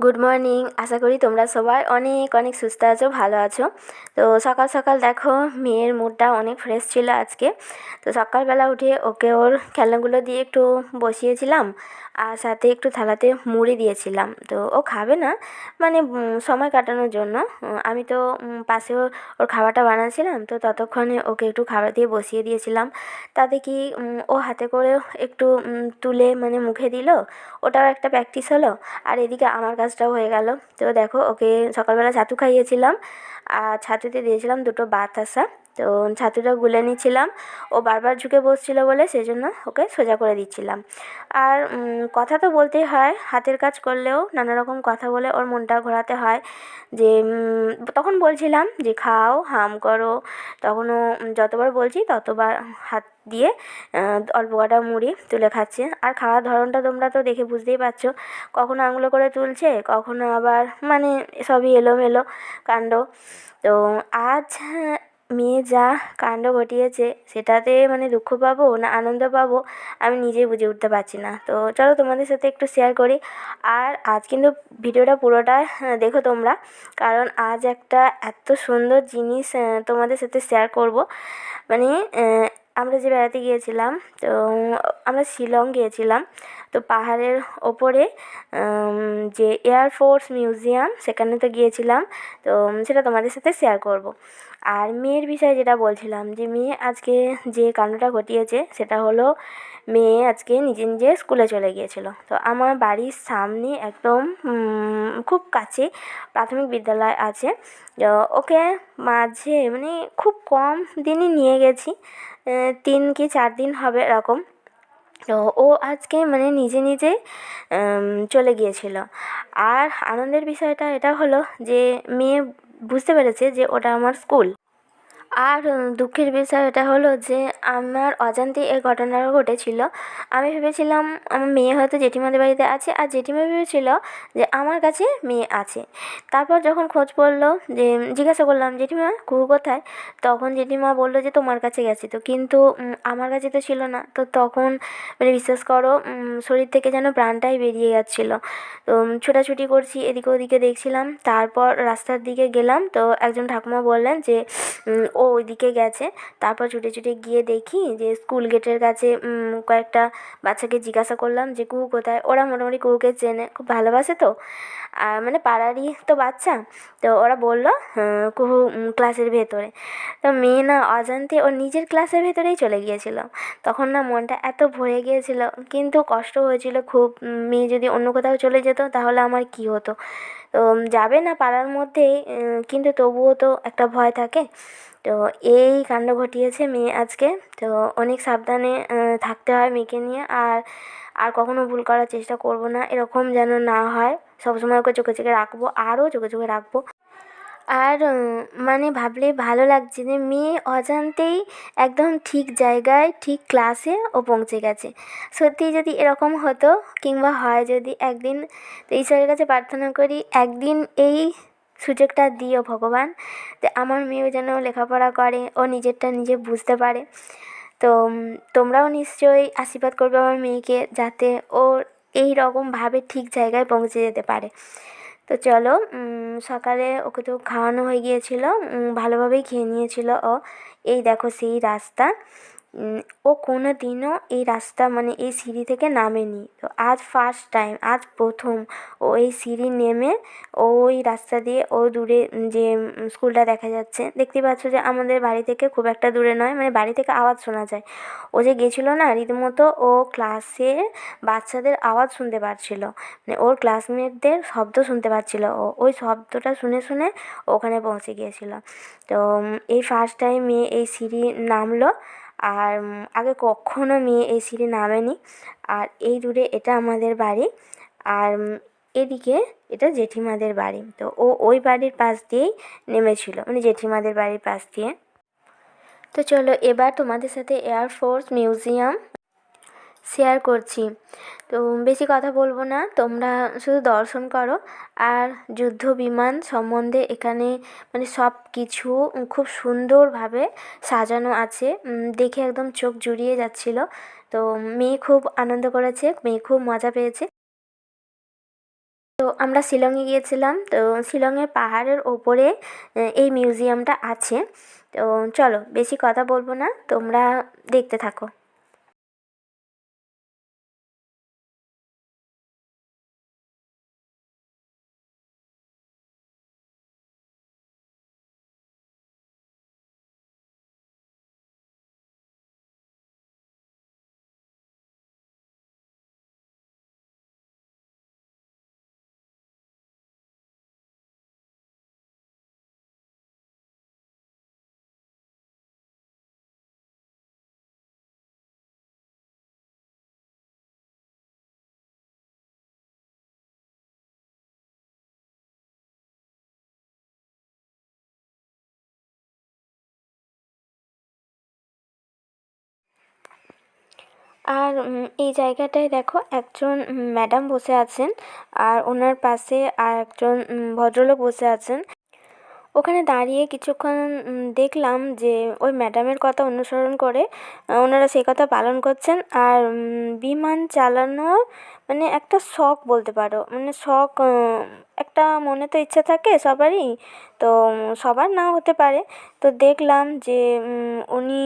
Good morning. আশা করি তোমরা সবাই অনেক অনেক সুস্থ আছো, ভালো আছো। তো সকাল সকাল দেখো মেয়ের মুডটা অনেক ফ্রেশ ছিল আজকে। তো সকালবেলা উঠে ওকে ওর খেলনাগুলো দিয়ে একটু বসিয়েছিলাম, আর সাথে একটু থালাতে মুড়ি দিয়েছিলাম। তো ও খাবে না, মানে সময় কাটানোর জন্য। আমি তো পাশে ওর খাবারটা বানাচ্ছিলাম, তো ততক্ষণে ওকে একটু খাবার দিয়ে বসিয়ে দিয়েছিলাম। তাতে কি ও হাতে করে একটু তুলে মানে মুখে দিল, ওটাও একটা প্র্যাকটিস হলো। আর এদিকে আমার কাজটাও হয়ে গেল। তো দেখো ওকে সকালবেলা ছাতু খাইয়েছিলাম, আর ছাতুতে দিয়েছিলাম দুটো বাতাসা। তো ছাতুটা গুলে নিচ্ছিলাম, ও বারবার ঝুঁকে বসছিল বলে সেই জন্য ওকে সোজা করে দিচ্ছিলাম। আর কথা তো বলতেই হয়, হাতের কাজ করলেও নানা রকম কথা বলে ওর মনটা ঘোরাতে হয়। যে তখন বলছিলাম যে খাও, হাম করো, তখনও যতবার বলছি ততবার হাত দিয়ে অল্প কটা মুড়ি তুলে খাচ্ছে। আর খাওয়ার ধরনটা তোমরা তো দেখে বুঝতেই পারছো, কখনো আঙুলে করে তুলছে, কখনো আবার মানে সবই এলোমেলো কাণ্ড। তো আজ মেয়ে যা কাণ্ড ঘটিয়েছে, সেটাতে মানে দুঃখ পাবো না আনন্দ পাবো আমি নিজেই বুঝে উঠতে পারছি না। তো চলো তোমাদের সাথে একটু শেয়ার করি। আর আজ কিন্তু ভিডিওটা পুরোটা দেখো তোমরা, কারণ আজ একটা এত সুন্দর জিনিস তোমাদের সাথে শেয়ার করব। মানে আমরা যে বেড়াতে গিয়েছিলাম, তো আমরা শিলং গিয়েছিলাম। তো পাহাড়ের ওপরে যে এয়ারফোর্স মিউজিয়াম, সেখানে তো গিয়েছিলাম। তো সেটা তোমাদের সাথে শেয়ার করব। আর মেয়ের বিষয়ে যেটা বলছিলাম, যে মেয়ে আজকে যে কাণ্ডটা ঘটিয়েছে সেটা হলো, মেয়ে আজকে নিজে নিজে স্কুলে চলে গিয়েছিল। তো আমার বাড়ির সামনে একদম খুব কাছে প্রাথমিক বিদ্যালয় আছে। ওকে মাঝে মানে খুব কম দিনই নিয়ে গেছি, 3 কি 4 দিন হবে এরকম। তো ও আজকে মানে নিজে নিজে চলে গিয়েছিল। আর আনন্দের বিষয়টা এটা হলো যে মেয়ে বুঝতে পেরেছে যে ওটা আমার স্কুল। আর দুঃখের বিষয় এটা হলো যে আমার অজান্তেই এই ঘটনাটা ঘটেছিল। আমি ভেবেছিলাম আমার মেয়ে হয়তো জেঠিমাদের বাড়িতে আছে, আর জেঠিমা ভেবেছিল যে আমার কাছে মেয়ে আছে। তারপর যখন খোঁজ পড়লো, যে জিজ্ঞাসা করলাম জেঠিমা কুহু কোথায়, তখন জেঠিমা বললো যে তোমার কাছে গেছে। তো কিন্তু আমার কাছে তো ছিল না। তো তখন মানে বিশ্বাস করো, শরীর থেকে যেন প্রাণটাই বেরিয়ে যাচ্ছিলো। তো ছোটাছুটি করছি, এদিকে ওদিকে দেখছিলাম। তারপর রাস্তার দিকে গেলাম, তো একজন ঠাকুমা বললেন যে ও ওইদিকে গেছে। তারপর ছুটে ছুটে গিয়ে দেখি যে স্কুল গেটের কাছে কয়েকটা বাচ্চাকে জিজ্ঞাসা করলাম যে কুহু কোথায়। ওরা মোটামুটি কুহুকে চেনে, খুব ভালোবাসে। তো আর মানে পাড়ারই তো বাচ্চা। তো ওরা বললো কুহু ক্লাসের ভেতরে। তো মেয়ে না অজান্তে ওর নিজের ক্লাসের ভেতরেই চলে গিয়েছিল। তখন না মনটা এত ভরে গিয়েছিল, কিন্তু কষ্ট হয়েছিল খুব। মেয়ে যদি অন্য কোথাও চলে যেত তাহলে আমার কী হতো। তো যাবে না পাড়ার মধ্যেই, কিন্তু তবুও তো একটা ভয় থাকে। তো এই কাণ্ড ঘটিয়েছে মেয়ে আজকে। তো অনেক সাবধানে থাকতে হয় মেয়েকে নিয়ে। আর আর কখনো ভুল করার চেষ্টা করব না, এরকম যেন না হয়। সবসময় ওকে চোখে চোখে রাখবো, আরও চোখে চোখে রাখবো। আর মানে ভাবলে ভালো লাগছে যে মেয়ে অজান্তেই একদম ঠিক জায়গায় ঠিক ক্লাসে ও পৌঁছে গেছে। সত্যিই যদি এরকম হতো কিংবা হয় যদি একদিন, তো ঈশ্বরের কাছে প্রার্থনা করি একদিন এই সুযোগটা দিও ভগবান, যে আমার মেয়েও যেন লেখাপড়া করে, ও নিজেরটা নিজে বুঝতে পারে। তো তোমরাও নিশ্চয়ই আশীর্বাদ করবে আমার মেয়েকে, যাতে ও এই রকমভাবে ঠিক জায়গায় পৌঁছে যেতে পারে। তো চলো, সকালে ওকে তো খাওয়ানো হয়ে গিয়েছিল, ভালোভাবেই খেয়ে নিয়েছিল ও। এই দেখো সেই রাস্তা। ও কোনো দিনও এই রাস্তা মানে এই সিঁড়ি থেকে নামেনি। তো আজ ফার্স্ট টাইম, আজ প্রথম ও এই সিঁড়ি নেমে ওই রাস্তা দিয়ে ও দূরে যে স্কুলটা দেখা যাচ্ছে, দেখতে পাচ্ছ যে আমাদের বাড়ি থেকে খুব একটা দূরে নয়, মানে বাড়ি থেকে আওয়াজ শোনা যায়। ও যে গেছিলো না, রীতিমতো ও ক্লাসে বাচ্চাদের আওয়াজ শুনতে পারছিল, মানে ওর ক্লাসমেটদের শব্দ শুনতে পাচ্ছিল। ও ওই শব্দটা শুনে শুনে ওখানে পৌঁছে গিয়েছিল। তো এই ফার্স্ট টাইম মেয়ে এই সিঁড়ি নামলো। আর আগে কখনো মেয়ে এই সিঁড়ি নামেনি। আর এই দূরে এটা আমাদের বাড়ি, আর এদিকে এটা জেঠিমাদের বাড়ি। তো ও ওই বাড়ির পাশ দিয়েই নেমেছিল, মানে জেঠিমাদের বাড়ির পাশ দিয়ে। তো চলো এবার তোমাদের সাথে এয়ারফোর্স মিউজিয়াম শেয়ার করছি। তো বেশি কথা বলবো না, তোমরা শুধু দর্শন করো। আর যুদ্ধ বিমান সম্বন্ধে এখানে মানে সব কিছু খুব সুন্দরভাবে সাজানো আছে, দেখে একদম চোখ জুড়িয়ে যাচ্ছিলো। তো মেয়ে খুব আনন্দ করেছে, মেয়ে খুব মজা পেয়েছে। তো আমরা শিলংয়ে গিয়েছিলাম, তো শিলংয়ের পাহাড়ের ওপরে এই মিউজিয়ামটা আছে। তো চলো বেশি কথা বলবো না, তোমরা দেখতে থাকো। আর এই জায়গাটায় দেখো একজন ম্যাডাম বসে আছেন, আর ওনার পাশে আর একজন ভদ্রলোক বসে আছেন। ওখানে দাঁড়িয়ে কিছুক্ষণ দেখলাম যে ওই ম্যাডামের কথা অনুসরণ করে ওনারা সেই কথা পালন করছেন। আর বিমান চালানোর মানে একটা শখ বলতে পারো, মানে শখ, একটা মনে তো ইচ্ছা থাকে সবারই, তো সবার নাও হতে পারে। তো দেখলাম যে উনি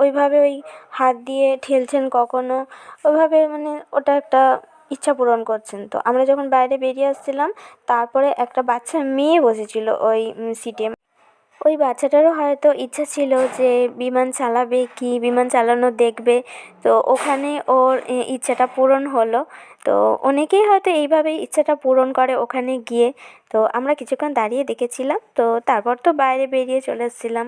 ওইভাবে ওই হাত দিয়ে ঠেলছেন কখনো, ওইভাবে মানে ওটা একটা ইচ্ছা পূরণ করছেন। তো আমরা যখন বাইরে বেরিয়ে আসছিলাম, তারপরে একটা বাচ্চা মেয়ে বসেছিল ওই সিটে। ওই বাচ্চাটারও হয়তো ইচ্ছা ছিল যে বিমান চালাবে, কি বিমান চালানো দেখবে। তো ওখানে ওর ইচ্ছাটা পূরণ হলো। তো অনেকেই হয়তো এইভাবেই ইচ্ছাটা পূরণ করে ওখানে গিয়ে। তো আমরা কিছুক্ষণ দাঁড়িয়ে দেখেছিলাম, তো তারপর তো বাইরে বেরিয়ে চলে এসেছিলাম।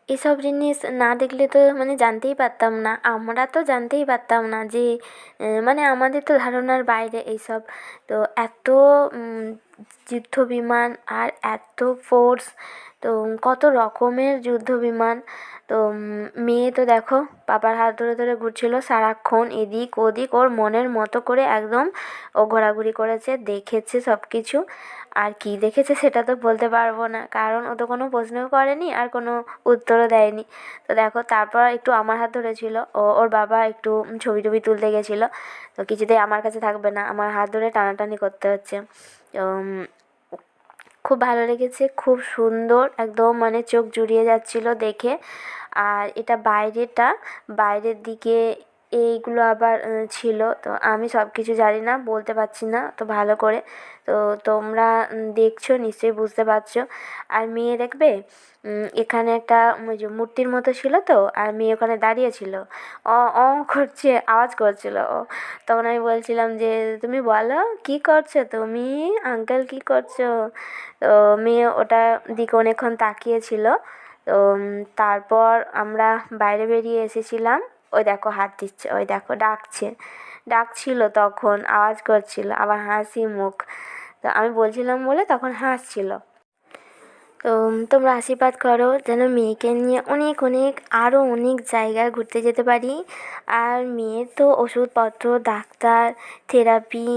এসব জিনিস না দেখলে তো মানে জানতেই পারতাম না, আমরা তো জানতেই পারতাম না যে মানে আমাদের তো ধারণার বাইরে এইসব। তো এত যুদ্ধ বিমান আর এত ফোর্স, তো কত রকমের যুদ্ধ বিমান। তো মেয়ে তো দেখো বাবার হাত ধরে ধরে ঘুরছিল সারাক্ষণ, এদিক ওদিক ওর মনের মতো করে একদম ও ঘোরাঘুরি করেছে, দেখেছে সব কিছু। আর কী দেখেছে সেটা তো বলতে পারবো না, কারণ ও তো কোনো প্রশ্নও করেনি আর কোনো উত্তরও দেয়নি। তো দেখো তারপর একটু আমার হাত ধরেছিল, ওর বাবা একটু ছবি টবি তুলতে গেছিলো। তো কিছুতেই আমার কাছে থাকবে না, আমার হাত ধরে টানাটানি করতে হচ্ছে। তো খুব ভালো লেগেছে, খুব সুন্দর, একদম মানে চোখ জুড়িয়ে যাচ্ছিল দেখে। আর এটা বাইরেটা, বাইরের দিকে এইগুলো আবার ছিল। তো আমি সব কিছু জানি না, বলতে পারছি না তো ভালো করে। তো তোমরা দেখছো নিশ্চয়ই বুঝতে পারছো। আর মেয়ে দেখবে এখানে একটা ওই যে মূর্তির মতো ছিল, তো আর মেয়ে ওখানে দাঁড়িয়ে ছিল, অ অ করছে, আওয়াজ করছিল ও। তখন আমি বলছিলাম যে তুমি বলো কী করছো তুমি, আঙ্কেল কী করছো। তো মেয়ে ওটার দিকে অনেকক্ষণ তাকিয়েছিল। তো তারপর আমরা বাইরে বেরিয়ে এসেছিলাম। ওই দেখো হাত দিচ্ছে, ওই দেখো ডাকছে, ডাকছিল তখন আওয়াজ করছিল, আবার হাসি মুখ। তো আমি বলছিলাম বলে তখন হাসছিল। তো তোমরা আশীর্বাদ করো যেন মেয়েকে নিয়ে অনেক অনেক আরও অনেক জায়গায় ঘুরতে যেতে পারি। আর মেয়ের তো ওষুধপত্র, ডাক্তার, থেরাপি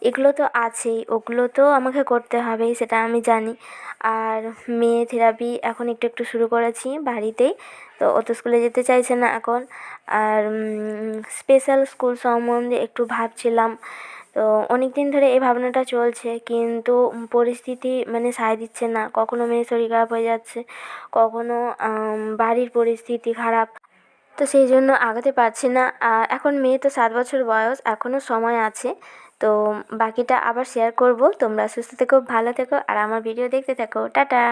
এগুলো তো আছেই, ওগুলো তো আমাকে করতে হবেই, সেটা আমি জানি। আর মেয়ে থেরাপি এখন একটু একটু শুরু করেছি বাড়িতেই। তো ও তো স্কুলে যেতে চাইছে না এখন। আর স্পেশাল স্কুল সম্বন্ধে একটু ভাবছিলাম। তো অনেক দিন ধরে এই ভাবনাটা চলছে, কিন্তু পরিস্থিতি মানে সায় দিচ্ছে না, কখনো মেয়ের শরীর খারাপ হয়ে যাচ্ছে, কখনো বাড়ির পরিস্থিতি খারাপ। তো সেই জন্য আগাতে পারছি না। আর এখন মেয়ে তো 7 বছর বয়স, এখনও সময় আছে। তো বাকিটা আবার শেয়ার করব। তোমরা সুস্থ থেকো, ভালো থেকো, আর আমার ভিডিও দেখতে থাকো। টাটা।